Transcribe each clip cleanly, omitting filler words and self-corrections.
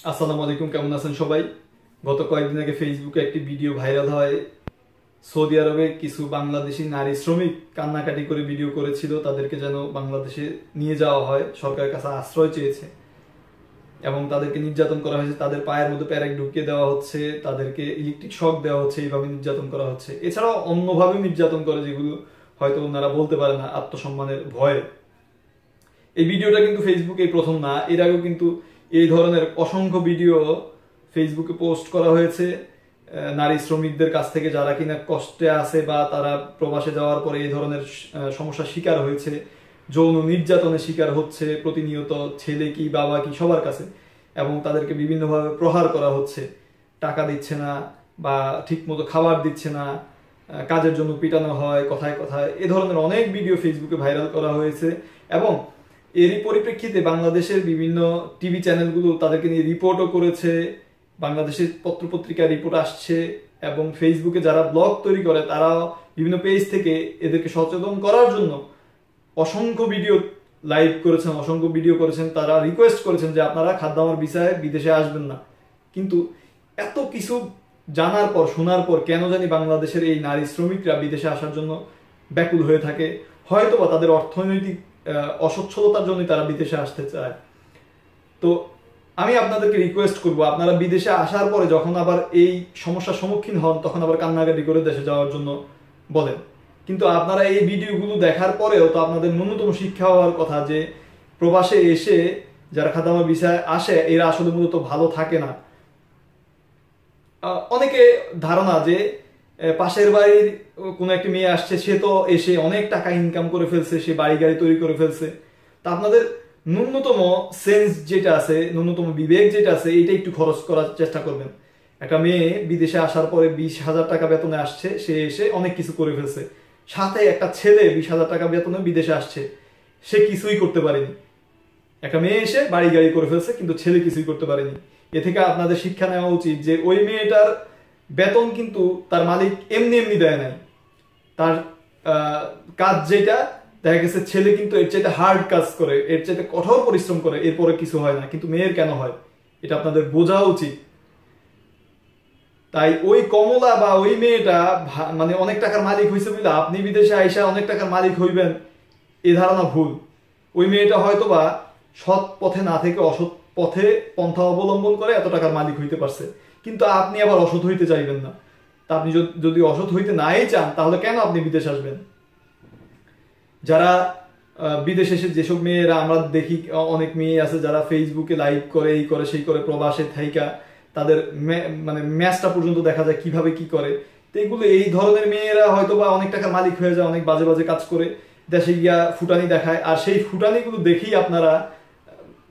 আসসালামু আলাইকুম, কেমন আছেন সবাই? গত কয়েকদিন আগে ফেসবুকে একটি ভিডিও ভাইরাল হয়। সৌদি আরবে কিছু বাংলাদেশি নারী শ্রমিক কান্নাকাটি করে ভিডিও করেছিল, তাদেরকে যেন বাংলাদেশে নিয়ে যাওয়া হয়, সরকারের কাছে আশ্রয় চেয়েছে এবং তাদেরকে নির্যাতন করা হয়েছে। তাদের পায়ের মধ্যে প্যারেক ঢুকিয়ে দেওয়া হচ্ছে, তাদেরকে ইলেকট্রিক শক দেওয়া হচ্ছে, এইভাবে নির্যাতন করা হচ্ছে। এছাড়াও অন্যভাবে নির্যাতন করে, যেগুলো হয়তো ওনারা বলতে পারে না আত্মসম্মানের ভয়ে। এই ভিডিওটা কিন্তু ফেসবুকে প্রথম না, এর আগেও কিন্তু এই ধরনের অসংখ্য ভিডিও ফেসবুকে পোস্ট করা হয়েছে নারী শ্রমিকদের কাছ থেকে, যারা কিনা কষ্টে আছে বা তারা প্রবাসে যাওয়ার পরে এই ধরনের সমস্যার শিকার হয়েছে, যৌন নির্যাতনের শিকার হচ্ছে প্রতিনিয়ত, ছেলে কি বাবা কি সবার কাছে, এবং তাদেরকে বিভিন্নভাবে প্রহার করা হচ্ছে, টাকা দিচ্ছে না বা ঠিক মতো খাবার দিচ্ছে না, কাজের জন্য পিটানো হয় কথায় কথায়। এ ধরনের অনেক ভিডিও ফেসবুকে ভাইরাল করা হয়েছে এবং এরই পরিপ্রেক্ষিতে বাংলাদেশের বিভিন্ন টিভি চ্যানেলগুলো তাদেরকে নিয়ে রিপোর্টও করেছে, বাংলাদেশের পত্রপত্রিকায় রিপোর্ট আসছে, এবং ফেসবুকে যারা ব্লগ তৈরি করে তারা বিভিন্ন পেজ থেকে এদেরকে সচেতন করার জন্য অসংখ্য ভিডিও লাইভ করেছেন, অসংখ্য ভিডিও করেছেন। তারা রিকোয়েস্ট করেছেন যে আপনারা খাদ্যামার ভিসায় বিদেশে আসবেন না। কিন্তু এত কিছু জানার পর, শোনার পর কেন জানি বাংলাদেশের এই নারী শ্রমিকরা বিদেশে আসার জন্য ব্যাকুল হয়ে থাকে। হয়তোবা তাদের অর্থনৈতিক অসচ্ছলতার জন্য তারা বিদেশে আসতে চায়। তো আমি আপনাদেরকে রিকোয়েস্ট করব, আপনারা বিদেশে আসার পরে যখন আবার এই সমস্যার সম্মুখীন হন, তখন আবার কান্নাকাটি করে দেশে যাওয়ার জন্য বলেন। কিন্তু আপনারা এই ভিডিওগুলো দেখার পরেও তো আপনাদের ন্যূনতম শিক্ষা হওয়ার কথা যে প্রবাসে এসে যারা খাদ্যামার ভিসায় আসে এরা আসলে মূলত ভালো থাকে না। অনেকে ধারণা যে পাশের বাড়ির কোনো একটা মেয়ে আসছে, সে তো এসে অনেক টাকা ইনকাম করে ফেলছে, সে বাড়ি গাড়ি তৈরি করে ফেলছে। তা আপনাদের ন্যূনতম সেন্স যেটা আছে, ন্যূনতম বিবেক যেটা আছে, এইটা একটু খরচ করার চেষ্টা করবেন। একটা মেয়ে বিদেশে আসার পরে 20,000 টাকা বেতনে আসছে, সে এসে অনেক কিছু করে ফেলছে। সাথে একটা ছেলে 20,000 টাকা বেতনে বিদেশে আসছে, সে কিছুই করতে পারেনি। একটা মেয়ে এসে বাড়ি গাড়ি করে ফেলছে, কিন্তু ছেলে কিছুই করতে পারেনি। এ থেকে আপনাদের শিক্ষা নেওয়া উচিত যে ওই মেয়েটার বেতন কিন্তু তার মালিক এমনি এমনি দেয় নাই। তার কাজ যেটা দেখা গেছে, ছেলে কিন্তু এর চাইতে হার্ড কাজ করে, এর চাইতে কঠোর পরিশ্রম করে, এরপরে কিছু হয় না, কিন্তু মেয়ের কেন হয় এটা আপনাদের বোঝা উচিত। তাই ওই কমলা বা ওই মেয়েটা মানে অনেক টাকার মালিক হয়েছে বলে আপনি বিদেশে আইসা অনেক টাকার মালিক হইবেন, এ ধারণা ভুল। ওই মেয়েটা হয়তো বা সৎ পথে না থেকে অসৎ পথে পন্থা অবলম্বন করে এত টাকার মালিক হইতে পারছে, কিন্তু আপনি আবার অসৎ হইতে চাইবেন না। তা আপনি যদি অসৎ হইতে নাই চান, তাহলে কেন আপনি বিদেশ আসবেন? যারা বিদেশে এসে যেসব মেয়েরা আমরা দেখি, অনেক মেয়ে আছে যারা ফেসবুকে লাইভ করে, এই করে সেই করে, প্রবাসে থাইকা তাদের মানে ম্যাচটা পর্যন্ত দেখা যায় কিভাবে কি করে। তো এগুলো, এই ধরনের মেয়েরা হয়তো বা অনেক টাকার মালিক হয়ে যায়, অনেক বাজে বাজে কাজ করে দেশে গিয়া ফুটানি দেখায়, আর সেই ফুটানিগুলো দেখেই আপনারা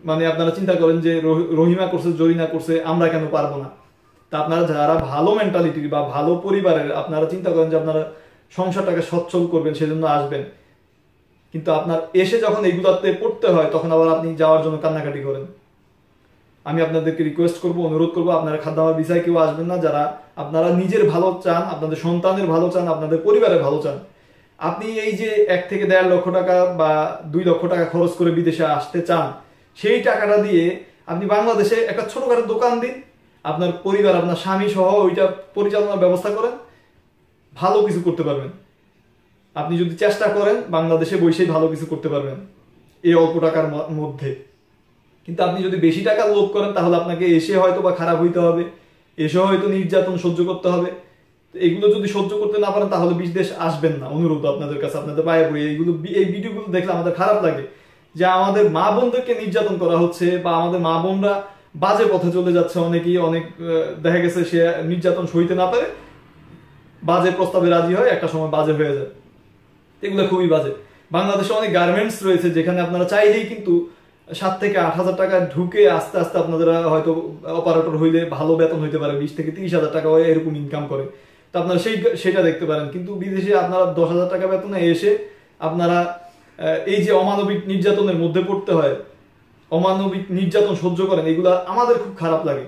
মানে আপনারা চিন্তা করেন যে রহিমা করছে, জরিনা করছে, আমরা কেন পারবো না। তা আপনারা যারা ভালো মেন্টালিটির বা ভালো পরিবারের, আপনারা চিন্তা করেন যে আপনারা সংসারটাকে সচ্ছল করবেন, সেজন্য আসবেন। কিন্তু আপনার এসে যখন এগুলাতে পড়তে হয়, তখন আবার আপনি যাওয়ার জন্য কান্নাকাটি করেন। আমি আপনাদেরকে রিকোয়েস্ট করব, অনুরোধ করব, আপনারা খাদ্যামার ভিসায় কেউ আসবেন না যারা আপনারা নিজের ভালো চান, আপনাদের সন্তানের ভালো চান, আপনাদের পরিবারের ভালো চান। আপনি এই যে 1 থেকে 1.5 লক্ষ টাকা বা 2 লক্ষ টাকা খরচ করে বিদেশে আসতে চান, সেই টাকাটা দিয়ে আপনি বাংলাদেশে একটা ছোটখাটো দোকান দিন, আপনার পরিবার, আপনার স্বামী সহ ওইটা পরিচালনার ব্যবস্থা করেন, ভালো কিছু করতে পারবেন। আপনি যদি চেষ্টা করেন, বাংলাদেশে বসেই ভালো কিছু করতে পারবেন এই অল্প টাকার মধ্যে। কিন্তু আপনি যদি বেশি টাকা লোভ করেন, তাহলে আপনাকে এসে হয়তো বা খারাপ হইতে হবে, এসে হয়তো নির্যাতন সহ্য করতে হবে। এগুলো যদি সহ্য করতে না পারেন, তাহলে বিদেশ আসবেন না। অনুরোধ আপনাদের কাছে, আপনাদের পায়ে পড়ি। এই ভিডিওগুলো দেখলে আমাদের খারাপ লাগে যে আমাদের মা বোনদেরকে নির্যাতন করা হচ্ছে, বা আমাদের মা বোনরা বাজে পথে চলে যাচ্ছে। অনেকেই অনেক দেখা গেছে সে নির্যাতন সইতে না পারে, বাজে প্রস্তাবে রাজি হয়, একটা সময় বাজে হয়ে যায়। এগুলো খুবই বাজে। বাংলাদেশে অনেক গার্মেন্টস রয়েছে যেখানে আপনারা চাইলেই কিন্তু 7 থেকে 8,000 টাকা ঢুকে আস্তে আস্তে আপনারা হয়তো অপারেটর হইলে ভালো বেতন হইতে পারে, 20 থেকে 30,000 টাকা এরকম ইনকাম করে। তো আপনারা সেটা দেখতে পারেন। কিন্তু বিদেশে আপনারা 10,000 টাকা বেতনে এসে আপনারা এই যে অমানবিক নির্যাতনের মধ্যে পড়তে হয়, অমানবিক নির্যাতন সহ্য করেন, এগুলা আমাদের খুব খারাপ লাগে।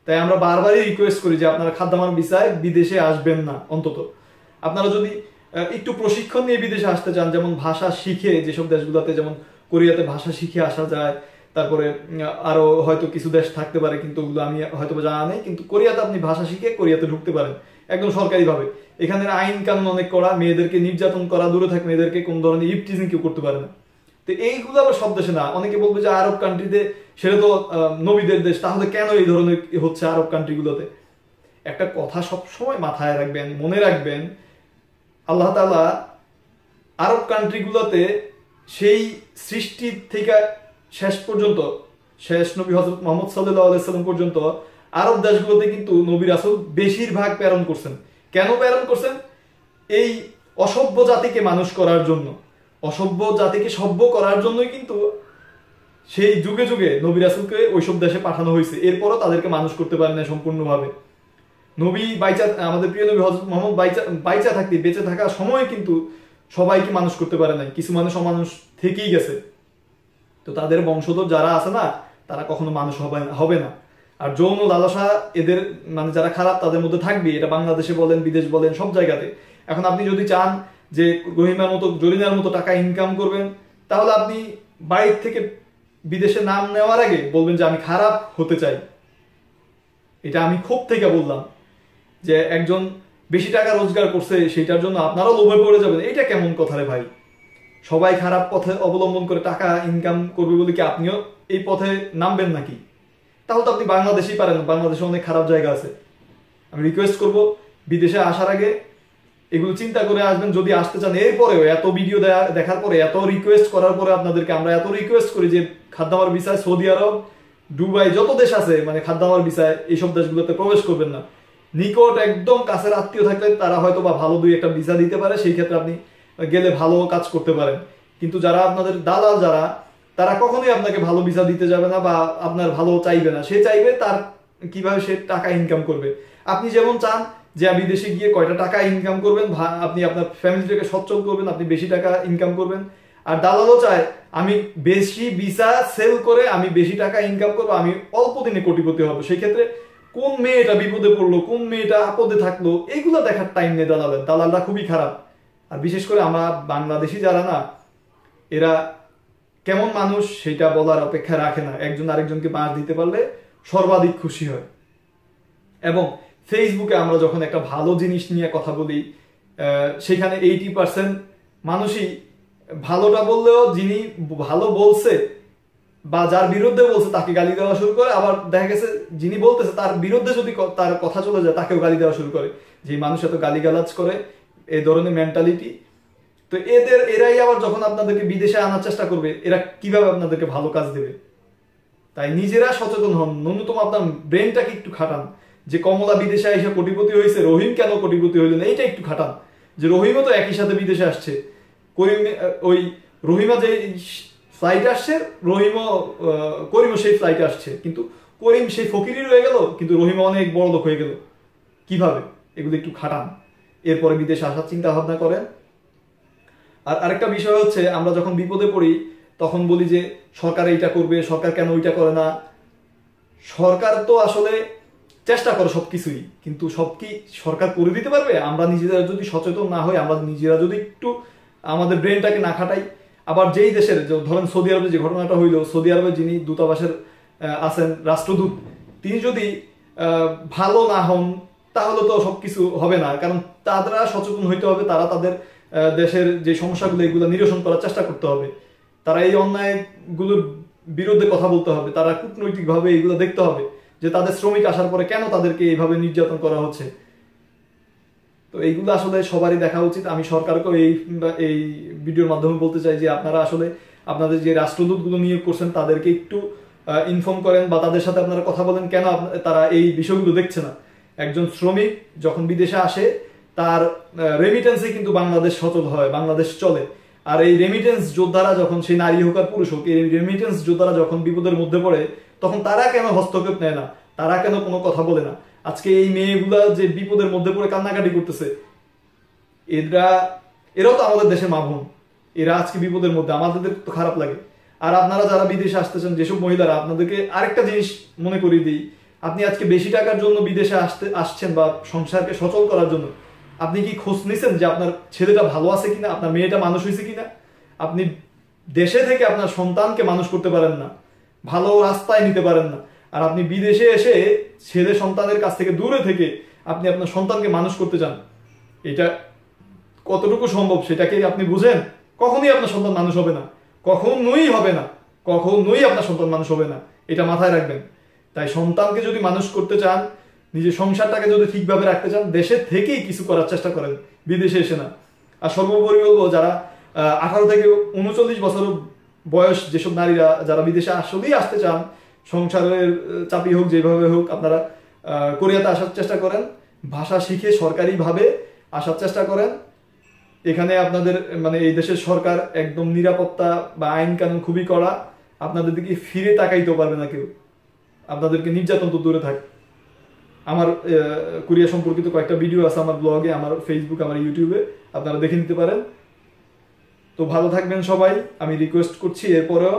তাই আমরা বারবারই রিকোয়েস্ট করি যে আপনারা খাদ্যামার ভিসায় বিদেশে আসবেন না। অন্তত আপনারা যদি একটু প্রশিক্ষণ নিয়ে বিদেশে আসতে চান, যেমন ভাষা শিখে, যেসব দেশগুলোতে যেমন কোরিয়াতে ভাষা শিখে আসা যায়, তারপরে আরো হয়তো কিছু দেশ থাকতে পারে, কিন্তু ওগুলো আমি হয়তো জানা নেই। কিন্তু কোরিয়াতে আপনি ভাষা শিখে কোরিয়াতে ঢুকতে পারেন একদম সরকারিভাবে। এখানে আইন কানুন অনেক কড়া, মেয়েদেরকে নির্যাতন করা দূরে থাকে, মেয়েদেরকে কোন ধরনের ইভটিজিং কেউ করতে পারে না। তো এইগুলো আবার সব দেশে না। অনেকে বলবে যে আরব কান্ট্রিতে, সেটা তো নবীদের দেশ, তাহলে কেন এই ধরনের হচ্ছে আরব কান্ট্রিগুলোতে? একটা কথা সব সময় মাথায় রাখবেন, মনে রাখবেন, আল্লাহ তাআলা আরব কান্ট্রিগুলোতে সেই সৃষ্টি থেকে শেষ পর্যন্ত, শেষ নবী হযরত মুহাম্মদ সাল্লাল্লাহু আলাইহি সাল্লাম পর্যন্ত আরব দেশগুলোতে কিন্তু নবী রাসূল বেশিরভাগ প্রেরণ করছেন। কেন প্রেরণ করছেন? এই অসভ্য জাতিকে মানুষ করার জন্য, অসভ্য জাতিকে সভ্য করার জন্যই কিন্তু সেই যুগে যুগে নবী রাসূলকে ওইসব দেশে পাঠানো হয়েছে। এরপরও তাদেরকে মানুষ করতে পারে না সম্পূর্ণভাবে। নবী বাইচা, আমাদের প্রিয় নবী হযরত মুহাম্মদ বাইচা থাকতে, বেঁচে থাকার সময় কিন্তু সবাইকে মানুষ করতে পারে নাই, কিছু মানুষ অমানুষ থেকেই গেছে। তো তাদের বংশধর যারা আছে না, তারা কখনো মানুষ হবে না। আর যৌন লালসা এদের মানে যারা খারাপ তাদের মধ্যে থাকবে, এটা বাংলাদেশে বলেন, বিদেশ বলেন, সব জায়গাতে। এখন আপনি যদি চান যে রহিমার মতো, জরিনার মতো টাকা ইনকাম করবেন, তাহলে আপনি বাইরে থেকে বিদেশে নাম নেওয়ার আগে বলবেন যে আমি খারাপ হতে চাই। এটা আমি ক্ষোভ থেকে বললাম যে একজন বেশি টাকা রোজগার করছে, সেটার জন্য আপনারাও লোভে পড়ে যাবেন। এটা কেমন কথা রে ভাই? সবাই খারাপ পথে অবলম্বন করে টাকা ইনকাম করবে বলে কি আপনিও এই পথে নামবেন নাকি? তাহলে তো আপনি বাংলাদেশেই পারেন, বাংলাদেশে অনেক খারাপ জায়গা আছে। আমি রিকোয়েস্ট করব, বিদেশে আসার আগে এগুলো চিন্তা করে আসবেন যদি আসতে চান। এরপরেও এত ভিডিও দেখার পরে, এত রিকোয়েস্ট করার পরে আপনাদেরকে আমরা এত রিকোয়েস্ট করি যে খাদ্দামার ভিসায় সৌদি আরব, দুবাই, যত দেশ আছে মানে খাদ্দামার ভিসায় এইসব দেশগুলোতে প্রবেশ করবেন না। নিকট একদম কাছের আত্মীয় থাকলে তারা হয়তো বা ভালো দুই একটা ভিসা দিতে পারে, সেই ক্ষেত্রে আপনি গেলে ভালো কাজ করতে পারেন। কিন্তু যারা আপনাদের দালাল, যারা, তারা কখনোই আপনাকে ভালো ভিসা দিতে যাবে না বা আপনার ভালো চাইবে না। সে চাইবে তার কিভাবে সে টাকা ইনকাম করবে। আপনি যেমন চান যে বিদেশে গিয়ে কয়টা টাকা ইনকাম করবেন, আপনি আপনার ফ্যামিলিটাকে সচ্ছল করবেন, আপনি বেশি টাকা ইনকাম করবেন। আর দালালও চায় আমি বেশি ভিসা সেল করে আমি বেশি টাকা ইনকাম করবো, আমি অল্প দিনে কোটিপতি হবো। সেই ক্ষেত্রে কোন মেয়েটা বিপদে পড়লো, কোন মেয়েটা আপদে থাকলো, এইগুলো দেখার টাইম নেই দালালের। দালালরা খুবই খারাপ। আর বিশেষ করে আমরা বাংলাদেশি যারা না, এরা কেমন মানুষ সেটা বলার অপেক্ষা রাখে না। একজন আরেকজনকে বাঁশ দিতে পারলে সর্বাধিক খুশি হয়। এবং ফেসবুকে আমরা যখন একটা ভালো জিনিস নিয়ে কথা বলি, সেখানে 80% মানুষই ভালোটা বললেও যিনি ভালো বলছে বা যার বিরুদ্ধে বলছে তাকে গালি দেওয়া শুরু করে। আবার দেখা গেছে যিনি বলতেছে তার বিরুদ্ধে যদি তার কথা চলে যায়, তাকেও গালি দেওয়া শুরু করে। যে মানুষ এত গালিগালাজ করে, এই ধরনের মেন্টালিটি। তো এরাই আবার যখন আপনাদেরকে বিদেশে আনার চেষ্টা করবে, এরা কিভাবে আপনাদেরকে ভালো কাজ দেবে? তাই নিজেরা সচেতন হন, ন্যূনতম আপনার ব্রেনটাকে একটু খাটান। যে কমলা বিদেশে এসে কোটিপতি হয়েছে, রহিম কেন কোটিপতি হইল না, এইটা একটু খাটান। যে রহিমও তো একই সাথে বিদেশে আসছে, ওই রহিমা যে ফ্লাইটে আসছে, করিমও সেই ফ্লাইটে আসছে, কিন্তু করিম সেই ফকিরই রয়ে গেল, কিন্তু রহিমা অনেক বড় লোক হয়ে গেল। কিভাবে? এগুলো একটু খাটান, এরপরে বিদেশে আসার চিন্তা ভাবনা করেন। আর আরেকটা বিষয় হচ্ছে, আমরা যখন বিপদে পড়ি তখন বলি যে সরকার এইটা করবে, সরকার কেন ওইটা করে না। সরকার তো আসলে চেষ্টা করে সবকিছুই, কিন্তু সব কি সরকার করে দিতে পারবে? আমরা নিজেরা যদি সচেতন না হই, আমরা নিজেরা যদি একটু আমাদের ব্রেনটাকে না খাটাই। আবার যেই দেশের, ধরেন সৌদি আরবে যে ঘটনাটা হইল, সৌদি আরবে যিনি দূতাবাসের আছেন রাষ্ট্রদূত, তিনি যদি ভালো না হন তাহলে তো সবকিছু হবে না। কারণ তারা সচেতন হইতে হবে, তারা তাদের দেশের যে সমস্যাগুলো এগুলো নিরসন করার চেষ্টা করতে হবে, তারা এই অন্যায়গুলোর বিরুদ্ধে কথা বলতে হবে, তারা কূটনৈতিকভাবে এগুলো দেখতে হবে যে তাদের শ্রমিক আসার পরে কেন তাদেরকে এইভাবে নির্যাতন করা হচ্ছে। তো এইগুলো আসলে সবারই দেখা উচিত। আমি সরকারকেও এই ভিডিওর মাধ্যমে বলতে চাই যে আপনারা আসলে আপনাদের যে রাষ্ট্রদূতগুলো নিয়োগ করছেন তাদেরকে একটু ইনফর্ম করেন বা তাদের সাথে আপনারা কথা বলেন, কেন তারা এই বিষয়গুলো দেখছে না। একজন শ্রমিক যখন বিদেশে আসে, তার রেমিটেন্সে কিন্তু বাংলাদেশ সচল হয়, বাংলাদেশ চলে। আর এই রেমিটেন্স যোদ্ধারা যখন, সেই নারী হোক আর পুরুষ হোক, এই রেমিটেন্স যোদ্ধারা যখন বিপদের মধ্যে পড়ে, তখন তারা কেন হস্তক্ষেপ নেয় না, তারা কেন কোনো কথা বলে না? আজকে এই মেয়েগুলা যে বিপদের মধ্যে পড়ে কান্নাকাটি করতেছে, এরাও তো আমাদের দেশের মা বোন, এরা আজকে বিপদের মধ্যে, আমাদের তো খারাপ লাগে। আর আপনারা যারা বিদেশে আসতেছেন, যেসব মহিলারা, আপনাদেরকে আরেকটা জিনিস মনে করিয়ে দিই, আপনি আজকে বেশি টাকার জন্য বিদেশে আসছেন বা সংসারকে সচল করার জন্য, আপনি কি খোঁজ নিছেন যে আপনার ছেলেটা ভালো আছে কিনা, আপনার মেয়েটা মানুষ হয়েছে কিনা? আপনি দেশে থেকে আপনার সন্তানকে মানুষ করতে পারেন না, ভালো রাস্তায় নিতে পারেন না। আর আপনি বিদেশে এসে ছেলে সন্তানের কাছ থেকে দূরে থেকে আপনি আপনার সন্তানকে মানুষ করতে চান, এটা কতটুকু সম্ভব সেটাকে আপনি বুঝেন? কখনোই আপনার সন্তান মানুষ হবে না, কখনোই হবে না, কখনোই আপনার সন্তান মানুষ হবে না, এটা মাথায় রাখবেন। তাই সন্তানকে যদি মানুষ করতে চান, নিজের সংসারটাকে যদি ঠিকভাবে রাখতে চান, দেশের থেকেই কিছু করার চেষ্টা করেন, বিদেশে এসে না। আর সর্বোপরি বলবো, যারা 18 থেকে 39 বছর বয়স যেসব নারীরা যারা বিদেশে আসলেই আসতে চান, সংসারের চাপই হোক যেভাবে হোক, আপনারা কোরিয়াতে আসার চেষ্টা করেন, ভাষা শিখে সরকারিভাবে আসার চেষ্টা করেন। এখানে আপনাদের মানে এই দেশের সরকার একদম নিরাপত্তা বা আইন কানুন খুবই কড়া, আপনাদের দিকে ফিরে তাকাইতেও পারবে না কেউ, আপনাদেরকে নির্যাতন তো দূরে থাকে। আমার কোরিয়া সম্পর্কিত কয়েকটা ভিডিও আছে আমার ব্লগে, আমার ফেসবুক, আমার ইউটিউবে, আপনারা দেখে নিতে পারেন। তো ভালো থাকবেন সবাই, আমি রিকোয়েস্ট করছি। এরপরেও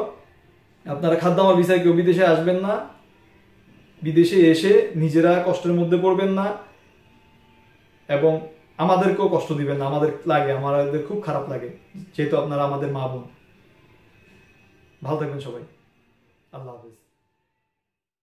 আপনারা খাদ্যামার ভিসায় কেউ বিদেশে আসবেন না, বিদেশে এসে নিজেরা কষ্টের মধ্যে পড়বেন না, এবং আমাদেরকেও কষ্ট দিবেন না। আমাদের লাগে, আমাদের খুব খারাপ লাগে, যেহেতু আপনারা আমাদের মা বোন। ভালো থাকবেন সবাই, আল্লাহ হাফেজ।